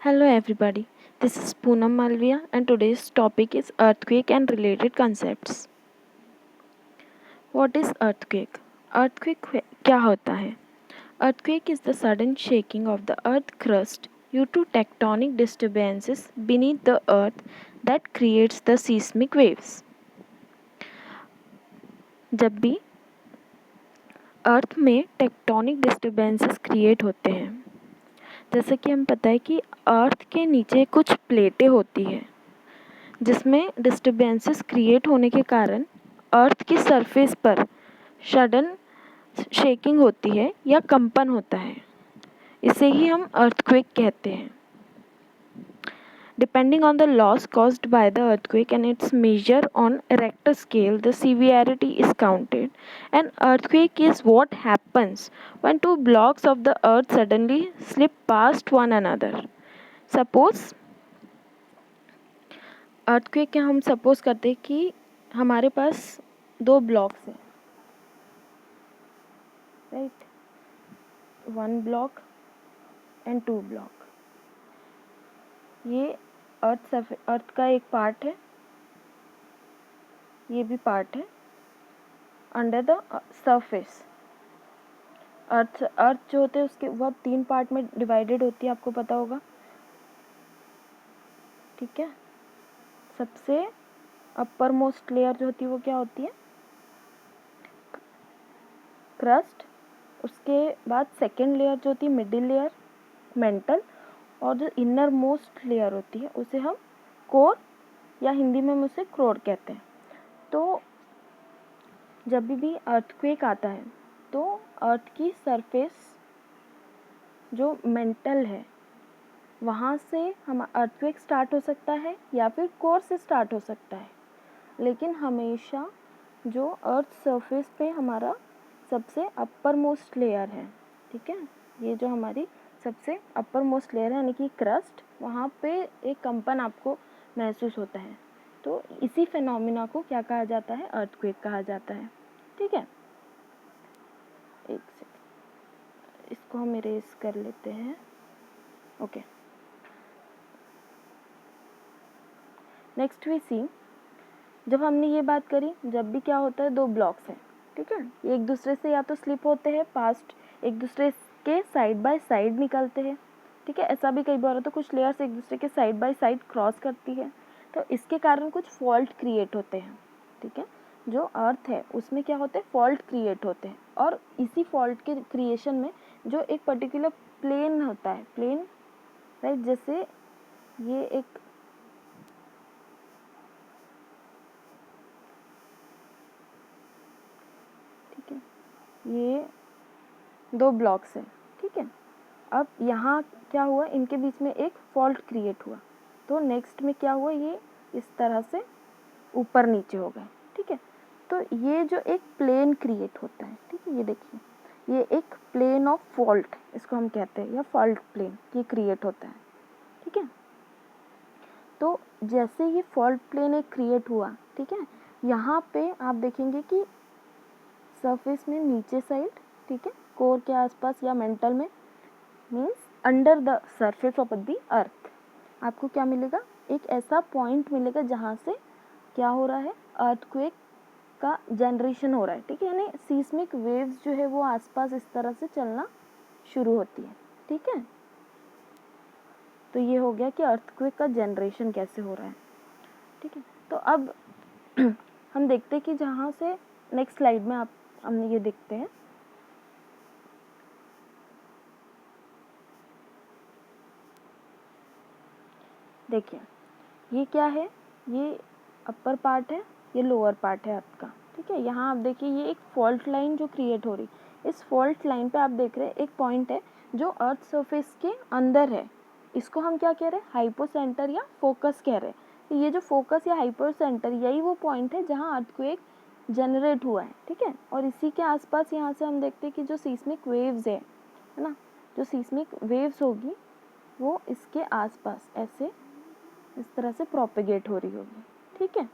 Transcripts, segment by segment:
Hello everybody, this is Poonam Malviya and today's topic is earthquake and related concepts. What is earthquake? Earthquake क्या होता है? Earthquake is the sudden shaking of the earth crust due to tectonic disturbances beneath the earth that creates the seismic waves. जब भी अर्थ में tectonic disturbances create होते हैं, जैसे कि हम पता है कि अर्थ के नीचे कुछ प्लेटें होती हैं जिसमें डिस्टर्बेंसेस क्रिएट होने के कारण अर्थ की सरफेस पर सडन शेकिंग होती है या कंपन होता है। इसे ही हम अर्थक्वेक कहते हैं। Depending on the loss caused by the earthquake and its measure on Richter scale, the severity is counted. An earthquake is what happens when two blocks of the earth suddenly slip past one another. Suppose earthquake क्या हम suppose करते हैं कि हमारे पास दो blocks हैं, right, 1 block and 2 block. ये अर्थ का एक पार्ट है, ये भी पार्ट है अंडर द सरफेस। अर्थ जो होते हैं उसके वह 3 पार्ट में डिवाइडेड होती है, आपको पता होगा, ठीक है। सबसे अपर मोस्ट लेयर जो होती है वो क्या होती है? क्रस्ट। उसके बाद सेकेंड लेयर जो होती है मिडिल लेयर, मेंटल, और जो इनर मोस्ट लेयर होती है उसे हम कोर या हिंदी में हम उसे क्रोर कहते हैं। तो जब भी अर्थक्वेक आता है तो अर्थ की सरफेस जो मेंटल है वहाँ से हम अर्थक्वेक स्टार्ट हो सकता है या फिर कोर से स्टार्ट हो सकता है, लेकिन हमेशा जो अर्थ सरफेस पे हमारा सबसे अपर मोस्ट लेयर है, ठीक है, ये जो हमारी सबसे अपर मोस्ट लेयर है यानी कि क्रस्ट, वहाँ पे एक कंपन आपको महसूस होता है। तो इसी फिनोमिना को क्या कहा जाता है? अर्थक्वेक कहा जाता है, ठीक है। एक सेकंड, इसको हम इरेज कर लेते हैं। ओके, नेक्स्ट वी सी, जब हमने ये बात करी, जब भी क्या होता है, दो ब्लॉक्स हैं, ठीक है, ये एक दूसरे से या तो स्लिप होते हैं पास्ट, एक दूसरे के साइड बाय साइड निकलते हैं, ठीक है। ऐसा भी कई बार होता है कुछ लेयर्स एक दूसरे के साइड बाय साइड क्रॉस करती है, तो इसके कारण कुछ फॉल्ट क्रिएट होते हैं, ठीक है। जो अर्थ है उसमें क्या होते हैं? फॉल्ट क्रिएट होते हैं, और इसी फॉल्ट के क्रिएशन में जो एक पर्टिकुलर प्लेन होता है, प्लेन, राइट, जैसे ये एक ये दो ब्लॉक्स हैं, ठीक है। अब यहाँ क्या हुआ? इनके बीच में एक फॉल्ट क्रिएट हुआ, तो नेक्स्ट में क्या हुआ? ये इस तरह से ऊपर नीचे हो गए, ठीक है। तो ये जो एक प्लेन क्रिएट होता है, ठीक है, ये देखिए, ये एक प्लेन ऑफ फॉल्ट इसको हम कहते हैं, या फॉल्ट प्लेन ये क्रिएट होता है, ठीक है। तो जैसे ये फॉल्ट प्लेन एक क्रिएट हुआ, ठीक है, यहाँ पे आप देखेंगे कि सरफेस में नीचे साइड, ठीक है, कोर के आसपास या मेंटल में, means under the surface of the earth, आपको क्या मिलेगा? एक ऐसा पॉइंट मिलेगा जहाँ से क्या हो रहा है? अर्थक्वेक का जनरेशन हो रहा है, ठीक है, यानी सीस्मिक वेव्स जो है वो आसपास इस तरह से चलना शुरू होती है, ठीक है। तो ये हो गया कि अर्थक्वेक का जनरेशन कैसे हो रहा है, ठीक है। तो अब हम देखते हैं कि जहाँ से नेक्स्ट स्लाइड में हमने ये देखते हैं, देखिए ये क्या है? ये अपर पार्ट है, ये लोअर पार्ट है अर्थ का, ठीक है। यहाँ आप देखिए ये एक फॉल्ट लाइन जो क्रिएट हो रही, इस फॉल्ट लाइन पे आप देख रहे हैं एक पॉइंट है जो अर्थ सरफेस के अंदर है, इसको हम क्या कह रहे हैं? हाइपोसेंटर या फोकस कह रहे हैं। तो ये जो फोकस या हाइपोसेंटर, यही वो पॉइंट है जहाँ अर्थक्वेक जनरेट हुआ है, ठीक है। और इसी के आसपास यहाँ से हम देखते हैं कि जो सीस्मिक वेव्स है ना, जो सीस्मिक वेव्स होगी वो इसके आसपास ऐसे इस तरह से प्रोपेगेट हो रही होगी, ठीक है।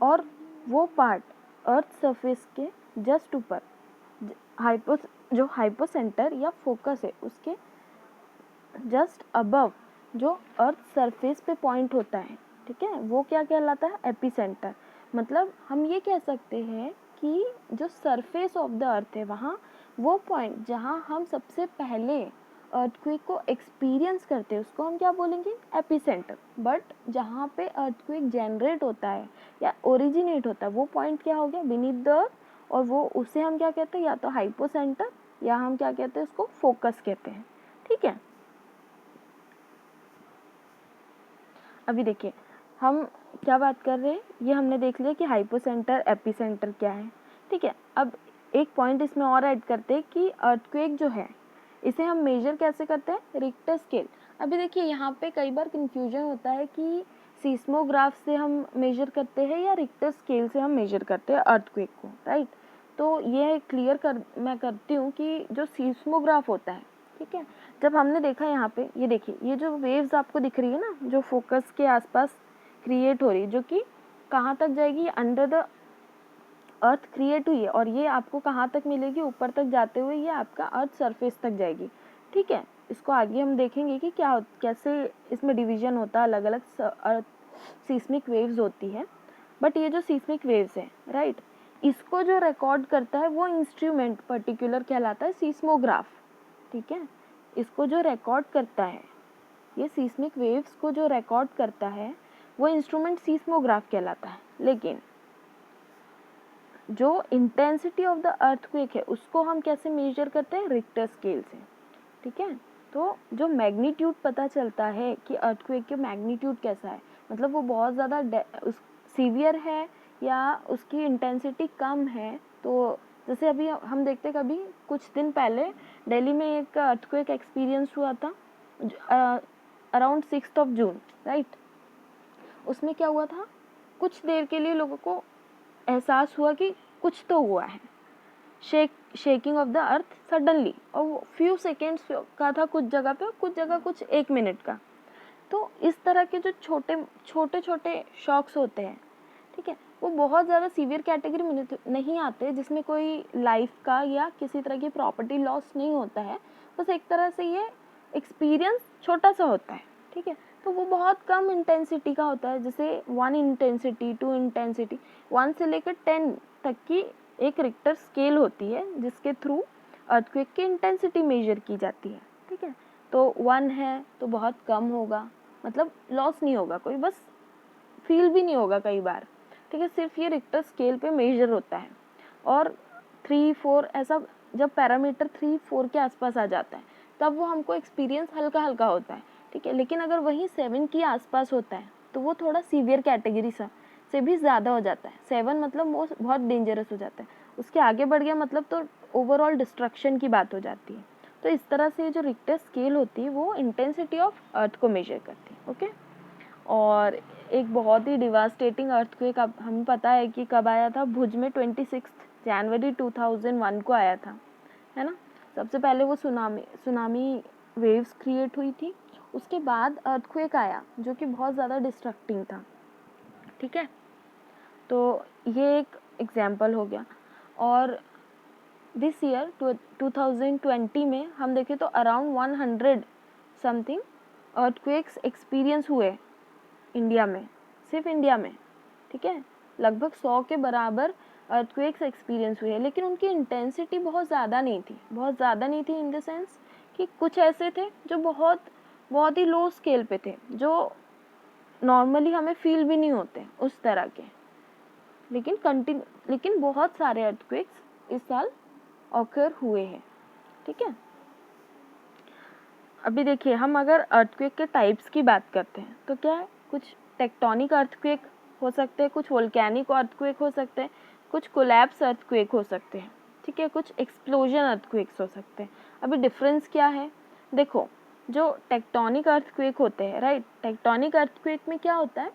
और वो पार्ट अर्थ सरफेस के जस्ट ऊपर जो हाइपोसेंटर या फोकस है उसके जस्ट अबव जो अर्थ सरफेस पे पॉइंट होता है, ठीक है, वो क्या कहलाता है, एपिसेंटर। मतलब हम ये कह सकते हैं कि जो सरफेस ऑफ द अर्थ है वहाँ वो पॉइंट जहाँ हम सबसे पहले अर्थक्वेक को एक्सपीरियंस करते हैं उसको हम क्या बोलेंगे, एपिसेंटर। बट जहाँ पे अर्थक्वेक जनरेट होता है या ओरिजिनेट होता है वो पॉइंट क्या हो गया, बीनीथ द अर्थ, और वो उसे हम क्या कहते हैं, या तो हाइपोसेंटर या हम क्या कहते हैं उसको फोकस कहते हैं, ठीक है। अभी देखिए हम क्या बात कर रहे हैं, ये हमने देख लिया कि हाइपोसेंटर एपिसेंटर क्या है, ठीक है। अब एक पॉइंट इसमें और ऐड करते हैं कि अर्थक्वेक जो है इसे हम मेजर कैसे करते हैं, रिक्टर स्केल। अभी देखिए यहाँ पे कई बार कंफ्यूजन होता है कि सीस्मोग्राफ से हम मेजर करते हैं या रिक्टर स्केल से हम मेजर करते हैं अर्थक्वेक को, राइट। तो ये क्लियर मैं करती हूँ कि जो सीस्मोग्राफ होता है, ठीक है, जब हमने देखा यहाँ पे, ये देखिए ये जो वेव्स आपको दिख रही है ना, जो फोकस के आसपास क्रिएट हो रही है, जो कि कहाँ तक जाएगी, अंडर द अर्थ क्रिएट हुई है, और ये आपको कहाँ तक मिलेगी, ऊपर तक जाते हुए ये आपका अर्थ सरफेस तक जाएगी, ठीक है। इसको आगे हम देखेंगे कि कैसे इसमें डिवीजन होता है, अलग अलग सीस्मिक वेव्स होती है। बट ये जो सीस्मिक वेव्स है, राइट, इसको जो रिकॉर्ड करता है वो इंस्ट्रूमेंट पर्टिकुलर कहलाता है सीस्मोग्राफ, ठीक है। इसको जो रिकॉर्ड करता है, ये सीस्मिक वेव्स को जो रिकॉर्ड करता है वो इंस्ट्रूमेंट सीस्मोग्राफ कहलाता है। लेकिन जो इंटेंसिटी ऑफ द अर्थक्वेक है उसको हम कैसे मेजर करते हैं, रिक्टर स्केल से, ठीक है। तो जो मैग्नीट्यूड पता चलता है कि अर्थक्वेक के मैग्नीट्यूड कैसा है, मतलब वो बहुत ज़्यादा सीवियर है या उसकी इंटेंसिटी कम है। तो जैसे अभी हम देखते हैं, कभी कुछ दिन पहले दिल्ली में एक अर्थक्वेक एक्सपीरियंस हुआ था अराउंड 6 जून, राइट। उसमें क्या हुआ था, कुछ देर के लिए लोगों को एहसास हुआ कि कुछ तो हुआ है, shaking of the earth suddenly, और वो फ्यू सेकेंड्स का था कुछ जगह पे, कुछ जगह कुछ 1 मिनट का। तो इस तरह के जो छोटे छोटे शॉक्स होते हैं, ठीक है, वो बहुत ज़्यादा सीवियर कैटेगरी में नहीं आते, जिसमें कोई लाइफ का या किसी तरह की प्रॉपर्टी लॉस नहीं होता है, बस एक तरह से ये एक्सपीरियंस छोटा सा होता है, ठीक है। तो वो बहुत कम इंटेंसिटी का होता है, जैसे 1 इंटेंसिटी, 2 इंटेंसिटी, 1 से लेकर 10 तक की एक रिक्टर स्केल होती है जिसके थ्रू अर्थक्वेक की इंटेंसिटी मेजर की जाती है, ठीक है। तो 1 है तो बहुत कम होगा, मतलब लॉस नहीं होगा कोई, बस फील भी नहीं होगा कई बार, ठीक है, सिर्फ ये रिक्टर स्केल पे मेजर होता है। और 3, 4 ऐसा जब पैरामीटर 3, 4 के आसपास आ जाता है तब वो हमको एक्सपीरियंस हल्का हल्का होता है, ठीक है। लेकिन अगर वही 7 के आसपास होता है तो वो थोड़ा सीवियर कैटेगरी से भी ज़्यादा हो जाता है। 7 मतलब वो बहुत डेंजरस हो जाता है, उसके आगे बढ़ गया मतलब तो ओवरऑल डिस्ट्रक्शन की बात हो जाती है। तो इस तरह से जो रिक्टर स्केल होती है वो इंटेंसिटी ऑफ अर्थ को मेजर करती है, ओके। और एक बहुत ही डिवास्टेटिंग अर्थक्वेक अब हमें पता है कि कब आया था, भुज में 26 जनवरी 2001 को आया था, है ना। सबसे पहले वो सुनामी वेव्स क्रिएट हुई थी, उसके बाद अर्थक्वेक आया जो कि बहुत ज़्यादा डिस्ट्रक्टिंग था, ठीक है। तो ये एक एग्जाम्पल हो गया। और दिस ईयर 2020 में हम देखें तो अराउंड 100 समथिंग अर्थक्वेक्स एक्सपीरियंस हुए इंडिया में, सिर्फ इंडिया में, ठीक है। लगभग 100 के बराबर अर्थक्वेक्स एक्सपीरियंस हुए हैं, लेकिन उनकी इंटेंसिटी बहुत ज़्यादा नहीं थी इन द सेंस कि कुछ ऐसे थे जो बहुत ही लो स्केल पे थे, जो नॉर्मली हमें फील भी नहीं होते उस तरह के। लेकिन बहुत सारे अर्थक्वेक्स इस साल ऑकर हुए हैं, ठीक है। अभी देखिए हम अगर अर्थक्वेक के टाइप्स की बात करते हैं तो क्या है, कुछ टेक्टोनिक अर्थक्वेक हो सकते हैं, कुछ वोल्केनिक अर्थक्वेक हो सकते हैं, कुछ कोलैप्स अर्थक्वेक हो सकते हैं, ठीक है, कुछ एक्सप्लोजन अर्थक्वेक्स हो सकते हैं। अभी डिफरेंस क्या है, देखो जो टेक्टोनिक अर्थक्वेक होते हैं, राइट, टेक्टोनिक अर्थक्वेक में क्या होता है,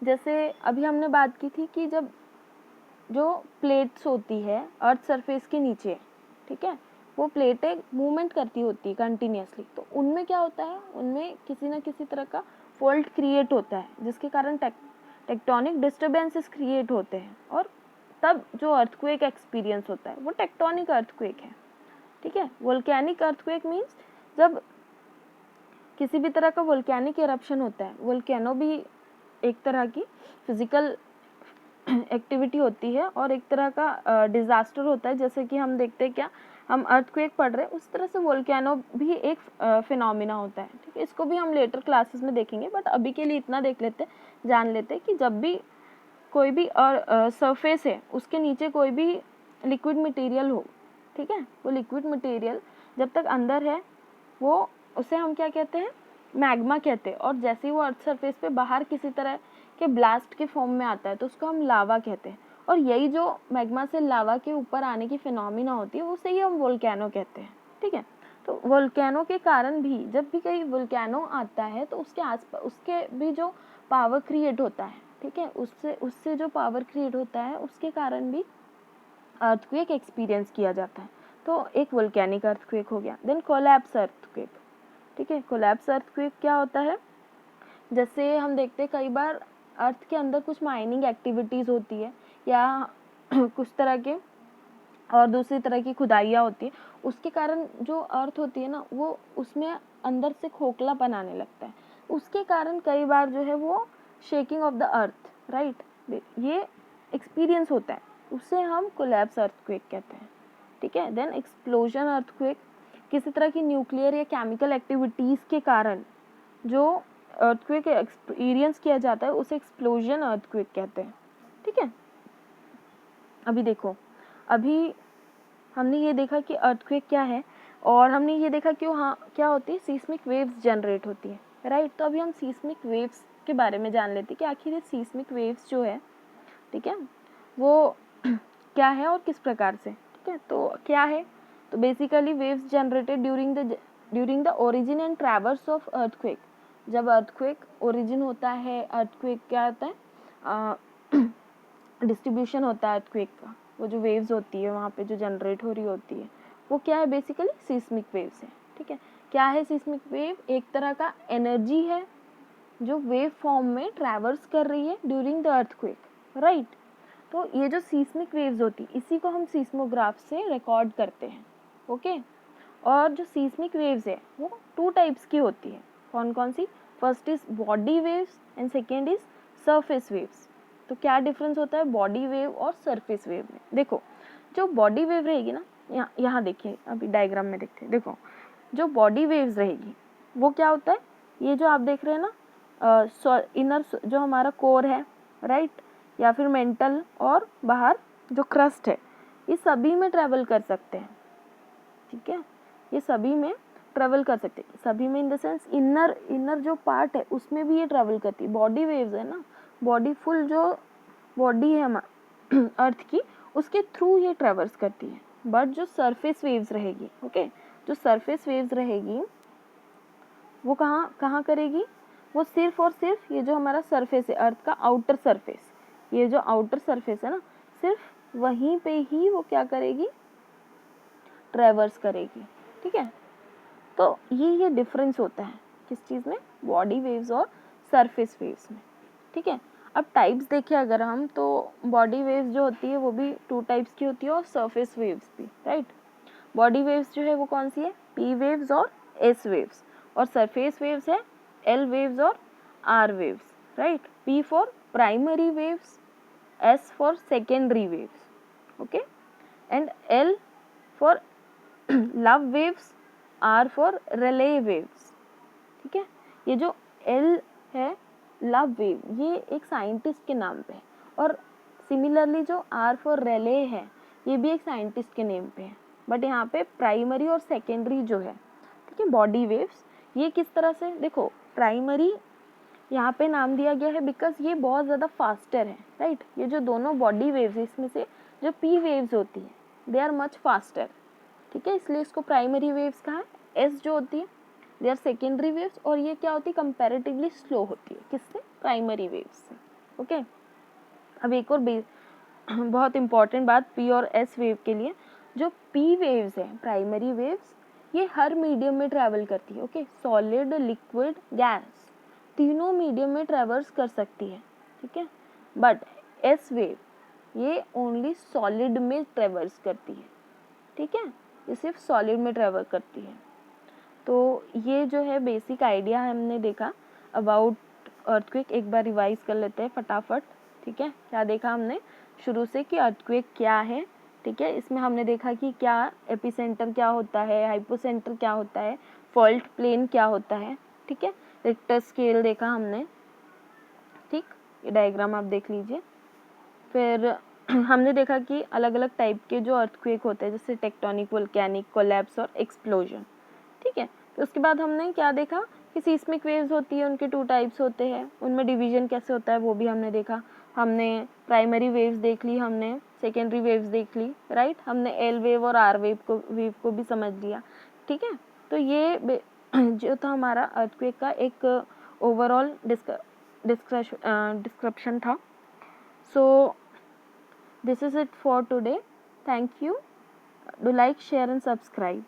जैसे अभी हमने बात की थी कि जब जो प्लेट्स होती है अर्थ सरफेस के नीचे, ठीक है, वो प्लेटें मूवमेंट करती होती है कंटिन्यूसली, तो उनमें क्या होता है, उनमें किसी ना किसी तरह का फॉल्ट क्रिएट होता है जिसके कारण टेक्टोनिक डिस्टर्बेंसेस क्रिएट होते हैं, और तब जो अर्थक्वेक एक्सपीरियंस होता है वो टेक्टोनिक अर्थक्वेक है, ठीक है। वोल्केनिक अर्थक्वेक मीन्स जब किसी भी तरह का वोल्केनिक इरप्शन होता है, वोल्केनो भी एक तरह की फिजिकल एक्टिविटी होती है और एक तरह का डिज़ास्टर होता है। जैसे कि हम देखते हैं क्या, हम अर्थक्वेक पढ़ रहे हैं, उस तरह से वोल्केनो भी एक फिनोमिना होता है। ठीक है, इसको भी हम लेटर क्लासेस में देखेंगे, बट अभी के लिए इतना देख लेते हैं, जान लेते हैं कि जब भी कोई भी सरफेस है उसके नीचे कोई भी लिक्विड मटेरियल हो, ठीक है, वो लिक्विड मटेरियल जब तक अंदर है वो उसे हम क्या कहते हैं, मैग्मा कहते हैं। और जैसे ही वो अर्थ सरफेस पे बाहर किसी तरह के ब्लास्ट के फॉर्म में आता है तो उसको हम लावा कहते हैं। और यही जो मैग्मा से लावा के ऊपर आने की फिनोमिना होती है उसे ही हम वोल्केनो कहते हैं। ठीक है, तो वोल्केनो के कारण भी जब भी कहीं वोल्केनो आता है तो उसके आसपास उसके भी जो पावर क्रिएट होता है, ठीक है, उससे जो पावर क्रिएट होता है उसके कारण भी अर्थक्वेक एक्सपीरियंस किया जाता है। तो एक वोल्केनिक अर्थक्वेक हो गया। Then collapse earthquake. ठीक है, कोलैप्स अर्थक्वेक क्या होता है, जैसे हम देखते हैं कई बार अर्थ के अंदर कुछ माइनिंग एक्टिविटीज़ होती है या कुछ तरह के और दूसरी तरह की खुदाइयाँ होती है, उसके कारण जो अर्थ होती है ना वो उसमें अंदर से खोखलापन आने लगता है। उसके कारण कई बार जो है वो shaking of the earth, right, ये एक्सपीरियंस होता है, उसे हम कोलैप्स अर्थक्वेक कहते हैं। ठीक है, देन एक्सप्लोजन अर्थक्वेक, किसी तरह की न्यूक्लियर या केमिकल एक्टिविटीज़ के कारण जो अर्थक्वेक एक्सपीरियंस किया जाता है उसे एक्सप्लोजन अर्थक्वेक कहते हैं। ठीक है, अभी देखो, अभी हमने ये देखा कि अर्थक्वेक क्या है और हमने ये देखा कि हाँ क्या होती है, सीस्मिक वेव्स जनरेट होती है, राइट। तो अभी हम सीस्मिक वेव्स के बारे में जान लेते हैं कि आखिर ये सीस्मिक वेव्स जो है, ठीक है, वो क्या है और किस प्रकार से। ठीक है, तो क्या है, तो basically waves generated during the origin and traverse of earthquake. जब अर्थक्वेक ओरिजिन होता है, अर्थक्वेक क्या होता है, डिस्ट्रीब्यूशन होता है अर्थक्वेक का, वो जो वेव्स होती है वहाँ पे जो जनरेट हो रही होती है वो क्या है, बेसिकली सीस्मिक वेव्स है। ठीक है, क्या है सीस्मिक वेव, एक तरह का एनर्जी है जो वेव फॉर्म में ट्रैवर्स कर रही है ड्यूरिंग द अर्थक्वेक, राइट। तो ये जो सीस्मिक वेव्स होती है इसी को हम सीस्मोग्राफ से रिकॉर्ड करते हैं। ओके, और जो सीस्मिक वेव्स है वो 2 टाइप्स की होती है। कौन कौन सी, first is body waves and second is surface waves. तो क्या डिफरेंस होता है बॉडी वेव और सरफेस वेव में, देखो जो बॉडी वेव रहेगी ना, यहाँ देखिए, अभी डायग्राम में देखते हैं, देखो जो बॉडी वेव्स रहेगी वो क्या होता है, ये जो आप देख रहे हैं ना, इनर जो हमारा कोर है, राइट, या फिर मेंटल और बाहर जो क्रस्ट है, ये सभी में ट्रैवल कर सकते हैं। ठीक है, ये सभी में ट्रैवल कर सकते हैं, सभी में इन द सेंस इनर जो पार्ट है उसमें भी ये ट्रैवल करती है। बॉडी वेव्स है ना, बॉडी फुल जो बॉडी है हमारी अर्थ की उसके थ्रू ये ट्रैवर्स करती है। बट जो सरफेस वेव्स रहेगी, ओके, जो सरफेस वेव्स रहेगी वो कहाँ करेगी, वो सिर्फ और सिर्फ ये जो हमारा सरफेस है अर्थ का आउटर सरफेस, ये जो आउटर सरफेस है ना, सिर्फ वहीं पे ही वो क्या करेगी, ट्रैवर्स करेगी। ठीक है, तो ये डिफरेंस होता है किस चीज़ में, बॉडी वेव्स और सरफेस वेव्स में। ठीक है, अब टाइप्स देखिए अगर हम, तो बॉडी वेव्स जो होती है वो भी 2 टाइप्स की होती है और सरफेस वेव्स भी, राइट। बॉडी वेव्स जो है वो कौन सी है, पी वेव्स और एस वेव्स, और सरफेस वेव्स है एल वेव्स और R waves, right. P for primary waves, S for secondary waves, okay, and L for love waves, R for Rayleigh waves. ठीक है, ये जो एल है लव वेव, ये एक साइंटिस्ट के नाम पे है, और सिमिलरली जो आर फॉर रिले है ये भी एक साइंटिस्ट के नेम पे है। बट यहाँ पे प्राइमरी और सेकेंडरी जो है, ठीक है, बॉडी वेव्स, ये किस तरह से, देखो प्राइमरी यहाँ पे नाम दिया गया है बिकॉज ये बहुत ज़्यादा फास्टर है, राइट। ये जो दोनों बॉडी वेव्स इसमें से जो पी वेव्स होती है दे आर मच फास्टर, ठीक है, इसलिए इसको प्राइमरी वेव्स कहा है। एस जो होती है दे आर सेकेंडरी वेव्स, और ये क्या होती है, कंपैरेटिवली स्लो होती है, किससे, प्राइमरी वेव्स से। ओके, अब एक और बहुत इंपॉर्टेंट बात पी और एस वेव के लिए, जो पी वेव्स है प्राइमरी वेव्स, ये हर मीडियम में ट्रैवल करती है। ओके, सॉलिड, लिक्विड, गैस, तीनों मीडियम में ट्रैवर्स कर सकती है। ठीक है, बट एस वेव ये ओनली सॉलिड में ट्रैवर्स करती है। ठीक है, ये सिर्फ सॉलिड में ट्रैवल करती है। तो ये जो है बेसिक आइडिया हमने देखा अबाउट अर्थक्वेक। एक बार रिवाइज कर लेते हैं फटाफट, ठीक है। क्या देखा हमने शुरू से कि अर्थक्वेक क्या है, ठीक है। इसमें हमने देखा कि क्या एपिसेंटर क्या होता है, हाइपोसेंटर क्या होता है, फॉल्ट प्लेन क्या होता है, ठीक है। रिक्टर स्केल देखा हमने, ठीक। ये डायग्राम आप देख लीजिए। फिर हमने देखा कि अलग अलग टाइप के जो अर्थक्वेक होते हैं, जैसे टेक्टोनिक, वोल्केनिक, कोलैप्स और एक्सप्लोजन, ठीक है। तो उसके बाद हमने क्या देखा कि सीस्मिक वेव्स होती है, उनके 2 टाइप्स होते हैं, उनमें डिवीजन कैसे होता है वो भी हमने देखा। हमने प्राइमरी वेव्स देख ली, हमने सेकेंडरी वेव्स देख ली, राइट। हमने एल वेव और आर वेव को भी समझ लिया, ठीक है। तो ये जो था हमारा अर्थक्वेक का एक ओवरऑल डिस्क्रिप्शन था। सो this is it for today. Thank you. Do like, share and subscribe.